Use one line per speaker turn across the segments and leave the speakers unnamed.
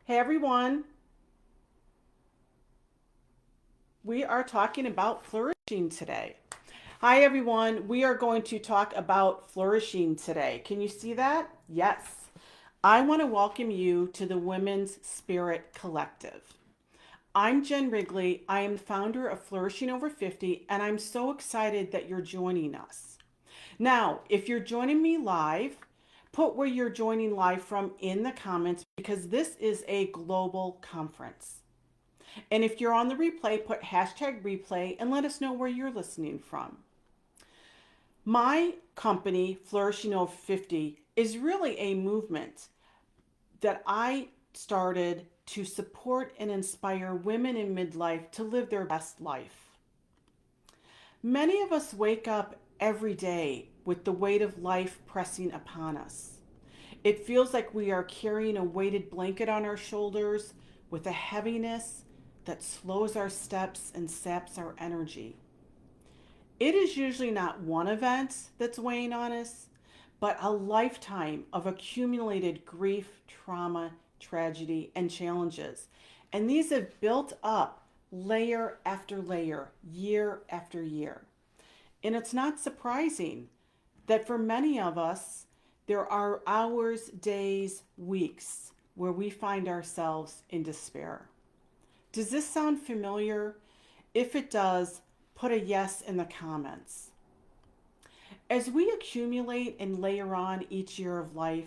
Hey everyone, we are talking about flourishing today. Hi everyone, we are going to talk about flourishing today. Can you see that? Yes. I want to welcome you to the Women's Spirit Collective. I'm Jen Wrigley. I am the founder of Flourishing Over 50, and I'm so excited that you're joining us. Now, if you're joining me live, put where you're joining live from in the comments because this is a global conference. And if you're on the replay, put hashtag replay and let us know where you're listening from. My company, Flourishing Over 50, is really a movement that I started to support and inspire women in midlife to live their best life. Many of us wake up every day with the weight of life pressing upon us. It feels like we are carrying a weighted blanket on our shoulders with a heaviness that slows our steps and saps our energy. It is usually not one event that's weighing on us, but a lifetime of accumulated grief, trauma, tragedy, and challenges. And these have built up layer after layer, year after year. And it's not surprising that for many of us, there are hours, days, weeks where we find ourselves in despair. Does this sound familiar? If it does, put a yes in the comments. As we accumulate and layer on each year of life,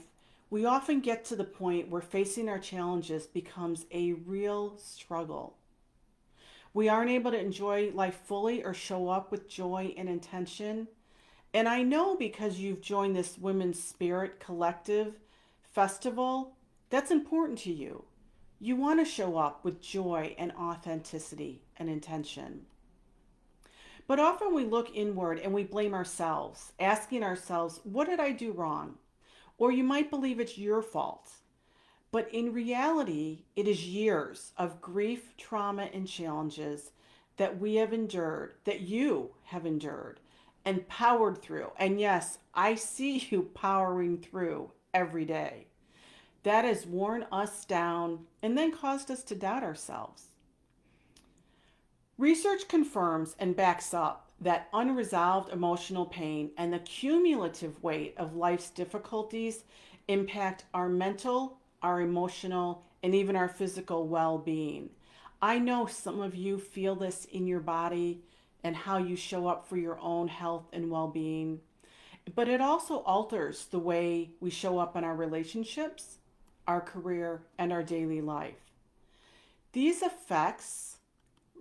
we often get to the point where facing our challenges becomes a real struggle. We aren't able to enjoy life fully or show up with joy and intention. And I know because you've joined this Women's Spirit Collective festival, that's important to you. You want to show up with joy and authenticity and intention. But often we look inward and we blame ourselves, asking ourselves, what did I do wrong? Or you might believe it's your fault. But in reality, it is years of grief, trauma, and challenges that we have endured, that you have endured, and powered through. And yes, I see you powering through every day. That has worn us down and then caused us to doubt ourselves. Research confirms and backs up that unresolved emotional pain and the cumulative weight of life's difficulties impact our mental, our emotional, and even our physical well being. I know some of you feel this in your body and how you show up for your own health and well being, but it also alters the way we show up in our relationships, our career, and our daily life. These effects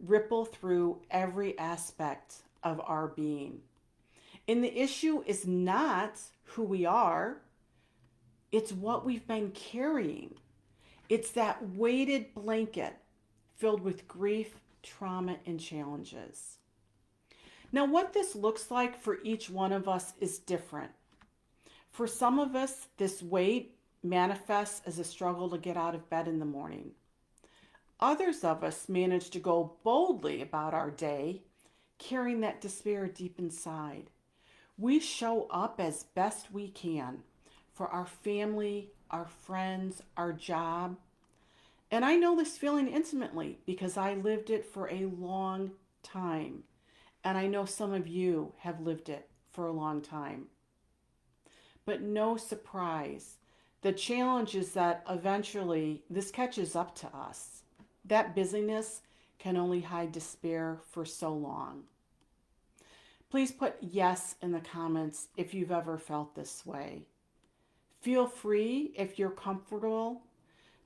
ripple through every aspect of our being. And the issue is not who we are, it's what we've been carrying. It's that weighted blanket filled with grief, trauma, and challenges. Now, what this looks like for each one of us is different. For some of us, this weight manifests as a struggle to get out of bed in the morning. Others of us manage to go boldly about our day, carrying that despair deep inside. We show up as best we can for our family, our friends, our job. And I know this feeling intimately because I lived it for a long time. And I know some of you have lived it for a long time. But no surprise, the challenge is that eventually this catches up to us. That busyness can only hide despair for so long. Please put yes in the comments if you've ever felt this way. Feel free, if you're comfortable,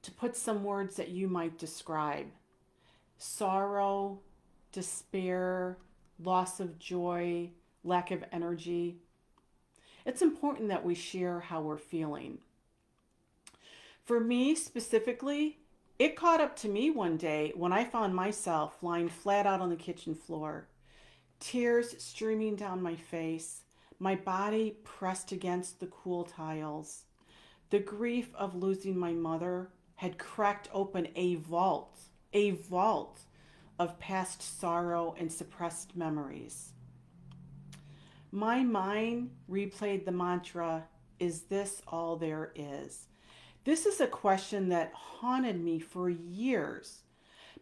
to put some words that you might describe: sorrow, despair, loss of joy, lack of energy. It's important that we share how we're feeling. For me specifically, it caught up to me one day when I found myself lying flat out on the kitchen floor, tears streaming down my face, my body pressed against the cool tiles. The grief of losing my mother had cracked open a vault of past sorrow and suppressed memories. My mind replayed the mantra, is this all there is? This is a question that haunted me for years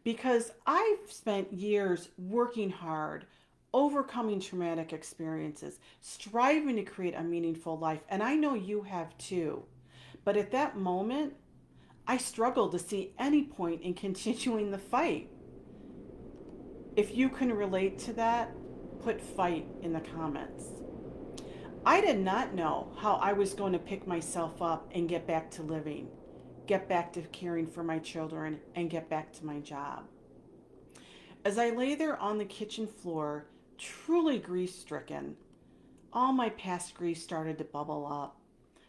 because I've spent years working hard, overcoming traumatic experiences, striving to create a meaningful life, and I know you have too. But at that moment, I struggled to see any point in continuing the fight. If you can relate to that, put fight in the comments. I did not know how I was going to pick myself up and get back to living, get back to caring for my children, and get back to my job. As I lay there on the kitchen floor, truly grief stricken, all my past grief started to bubble up.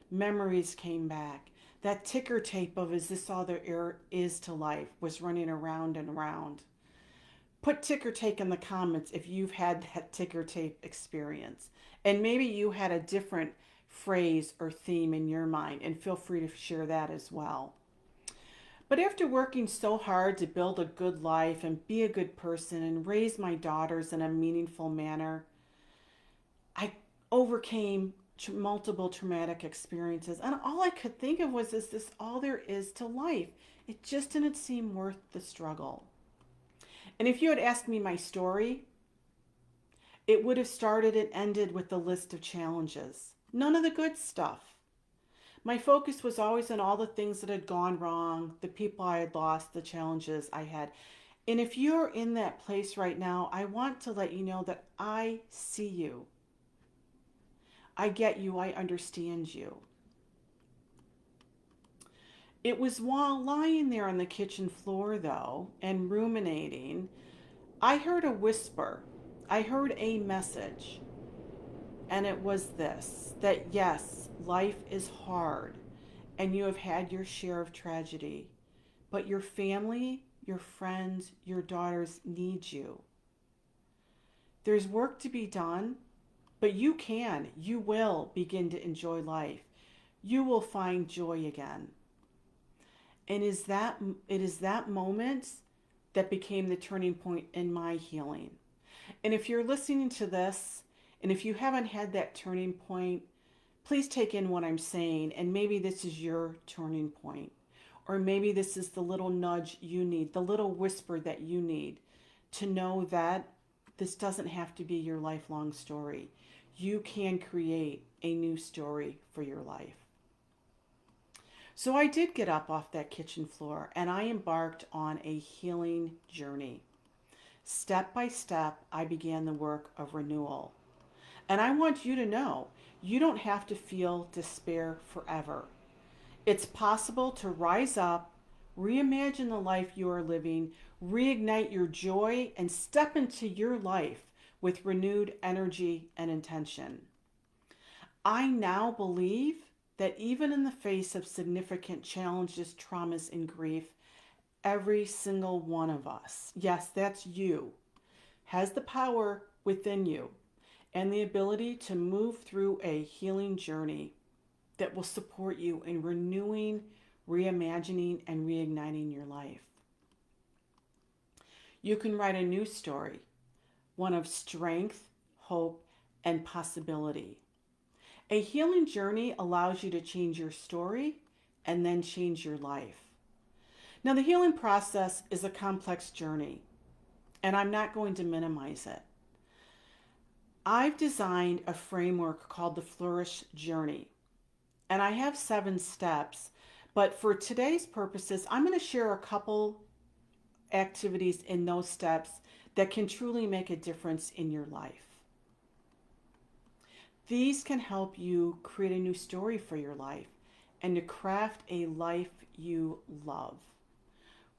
Memories came back. That ticker tape of "is this all there is to life" was running around and around. Put ticker tape in the comments if you've had that ticker tape experience. And maybe you had a different phrase or theme in your mind, and feel free to share that as well. But after working so hard to build a good life and be a good person and raise my daughters in a meaningful manner, I overcame multiple traumatic experiences. And all I could think of was, is this all there is to life? It just didn't seem worth the struggle. And if you had asked me my story, it would have started and ended with the list of challenges. None of the good stuff. My focus was always on all the things that had gone wrong, the people I had lost, the challenges I had. And if you're in that place right now, I want to let you know that I see you. I get you. I understand you. It was while lying there on the kitchen floor, though, and ruminating, I heard a whisper. I heard a message. And it was this: that yes, life is hard and you have had your share of tragedy, but your family, your friends, your daughters need you. There's work to be done, but you will begin to enjoy life. You will find joy again. And it is that moment that became the turning point in my healing. And if you're listening to this, and if you haven't had that turning point, please take in what I'm saying, and maybe this is your turning point. Or maybe this is the little nudge you need, the little whisper that you need to know that this doesn't have to be your lifelong story. You can create a new story for your life. So I did get up off that kitchen floor and I embarked on a healing journey. Step by step, I began the work of renewal. And I want you to know, you don't have to feel despair forever. It's possible to rise up, reimagine the life you are living, reignite your joy, and step into your life with renewed energy and intention. I now believe that even in the face of significant challenges, traumas, and grief, every single one of us, yes, that's you, has the power within you and the ability to move through a healing journey that will support you in renewing, reimagining, and reigniting your life. You can write a new story, one of strength, hope, and possibility. A healing journey allows you to change your story and then change your life. Now, the healing process is a complex journey, and I'm not going to minimize it. I've designed a framework called the Flourish Journey, and I have 7 steps, but for today's purposes, I'm going to share a couple activities in those steps that can truly make a difference in your life. These can help you create a new story for your life and to craft a life you love,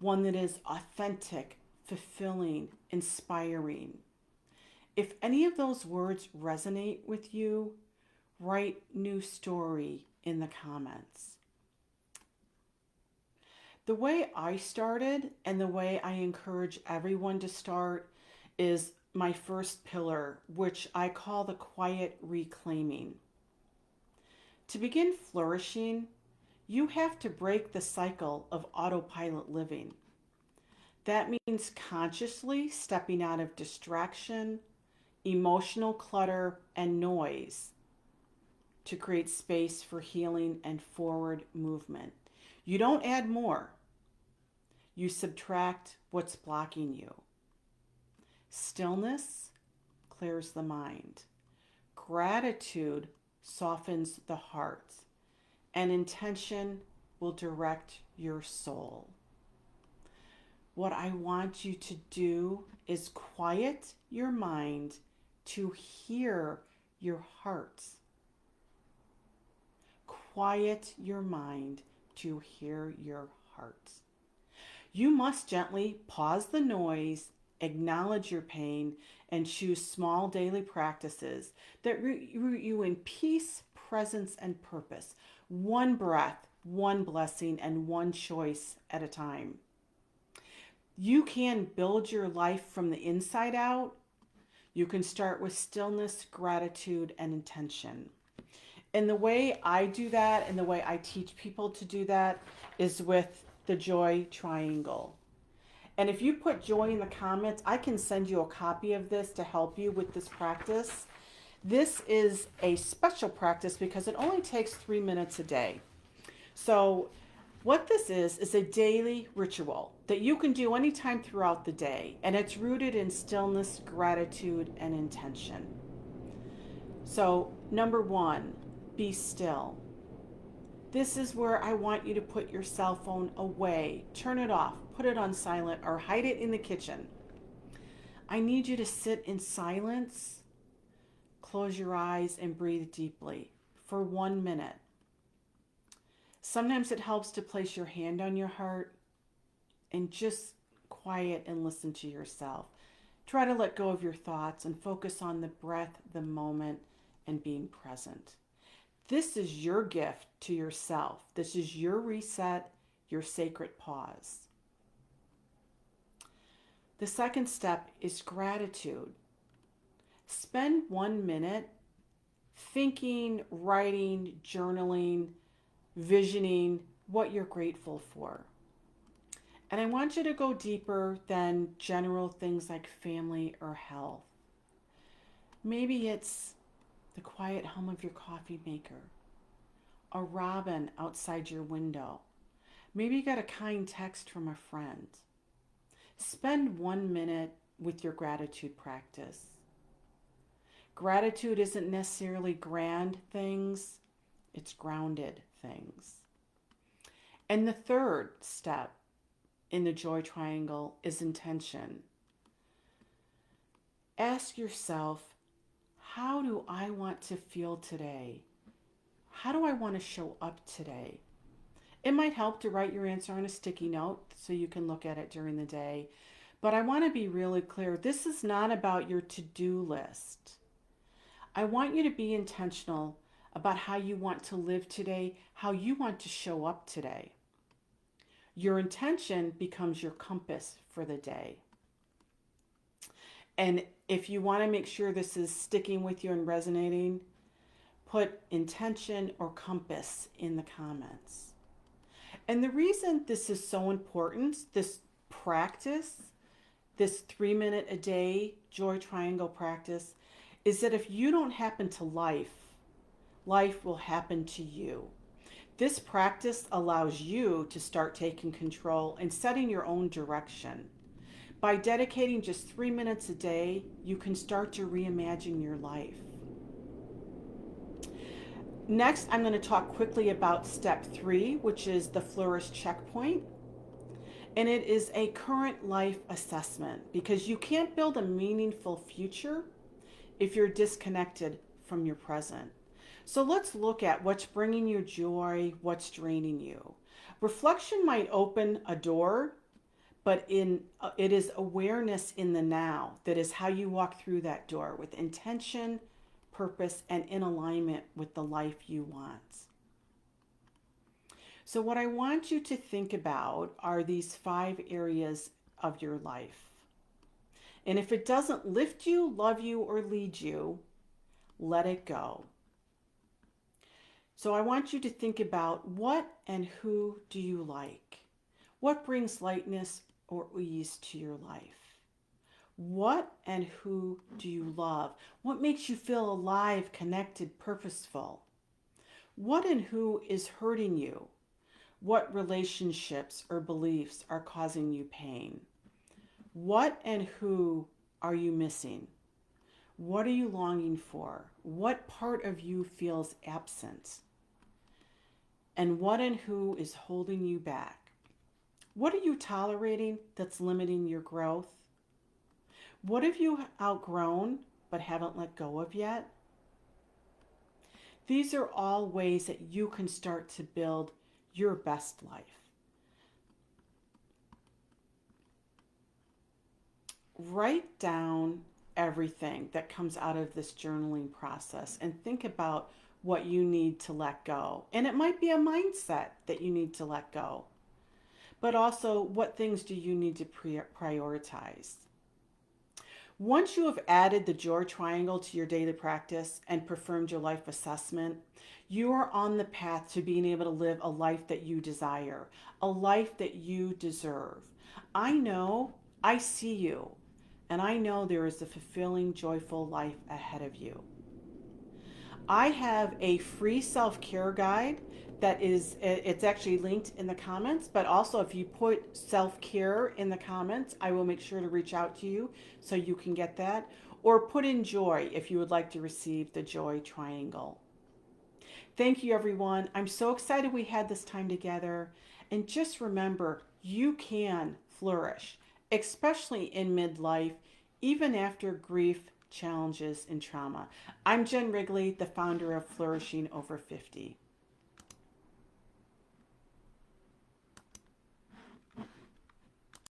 one that is authentic, fulfilling, inspiring. If any of those words resonate with you, write new story in the comments. The way I started and the way I encourage everyone to start is my first pillar, which I call the quiet reclaiming. To begin flourishing, you have to break the cycle of autopilot living. That means consciously stepping out of distraction, emotional clutter, and noise to create space for healing and forward movement. You don't add more, you subtract what's blocking you. Stillness clears the mind. Gratitude softens the heart. And intention will direct your soul. What I want you to do is quiet your mind to hear your heart. Quiet your mind to hear your heart. You must gently pause the noise, acknowledge your pain, and choose small daily practices that root you in peace, presence, and purpose. One breath, one blessing, and one choice at a time. You can build your life from the inside out. You can start with stillness, gratitude, and intention. And the way I do that and the way I teach people to do that is with the joy triangle. And if you put joy in the comments, I can send you a copy of this to help you with this practice. This is a special practice because it only takes 3 minutes a day. So what this is a daily ritual that you can do anytime throughout the day, and it's rooted in stillness, gratitude, and intention. So number 1, be still. This is where I want you to put your cell phone away, turn it off, put it on silent, or hide it in the kitchen. I need you to sit in silence, close your eyes, and breathe deeply for 1 minute. Sometimes it helps to place your hand on your heart and just quiet and listen to yourself. Try to let go of your thoughts and focus on the breath, the moment, and being present. This is your gift to yourself. This is your reset, your sacred pause. The second step is gratitude. Spend 1 minute thinking, writing, journaling, visioning what you're grateful for. And I want you to go deeper than general things like family or health. Maybe it's the quiet hum of your coffee maker, a robin outside your window. Maybe you got a kind text from a friend. Spend 1 minute with your gratitude practice. Gratitude isn't necessarily grand things, it's grounded things. And the third step in the joy triangle is intention. Ask yourself, how do I want to feel today? How do I want to show up today? It might help to write your answer on a sticky note so you can look at it during the day. But I want to be really clear. This is not about your to-do list. I want you to be intentional about how you want to live today, how you want to show up today. Your intention becomes your compass for the day. And if you want to make sure this is sticking with you and resonating, put intention or compass in the comments. And the reason this is so important, this practice, this 3 minute a day joy triangle practice, is that if you don't happen to life, life will happen to you. This practice allows you to start taking control and setting your own direction. By dedicating just 3 minutes a day, you can start to reimagine your life. Next, I'm going to talk quickly about step 3, which is the Flourish checkpoint. And it is a current life assessment because you can't build a meaningful future if you're disconnected from your present. So let's look at what's bringing you joy, what's draining you. Reflection might open a door, but it is awareness in the now that is how you walk through that door with intention, purpose, and in alignment with the life you want. So what I want you to think about are these 5 areas of your life. And if it doesn't lift you, love you, or lead you, let it go. So I want you to think about what and who do you like? What brings lightness or ease to your life? What and who do you love? What makes you feel alive, connected, purposeful? What and who is hurting you? What relationships or beliefs are causing you pain? What and who are you missing? What are you longing for? What part of you feels absent? And what and who is holding you back? What are you tolerating that's limiting your growth? What have you outgrown but haven't let go of yet? These are all ways that you can start to build your best life. Write down everything that comes out of this journaling process and think about what you need to let go. And it might be a mindset that you need to let go, but also what things do you need to prioritize. Once you have added the joy triangle to your daily practice and performed your life assessment, you are on the path to being able to live a life that you desire, a life that you deserve. I know, I see you, and I know there is a fulfilling, joyful life ahead of you. I have a free self-care guide it's actually linked in the comments, but also if you put self-care in the comments, I will make sure to reach out to you so you can get that, or put in joy if you would like to receive the joy triangle. Thank you, everyone. I'm so excited we had this time together, and just remember, you can flourish, especially in midlife, even after grief, challenges, and trauma. I'm Jen Wrigley, the founder of Flourishing Over 50.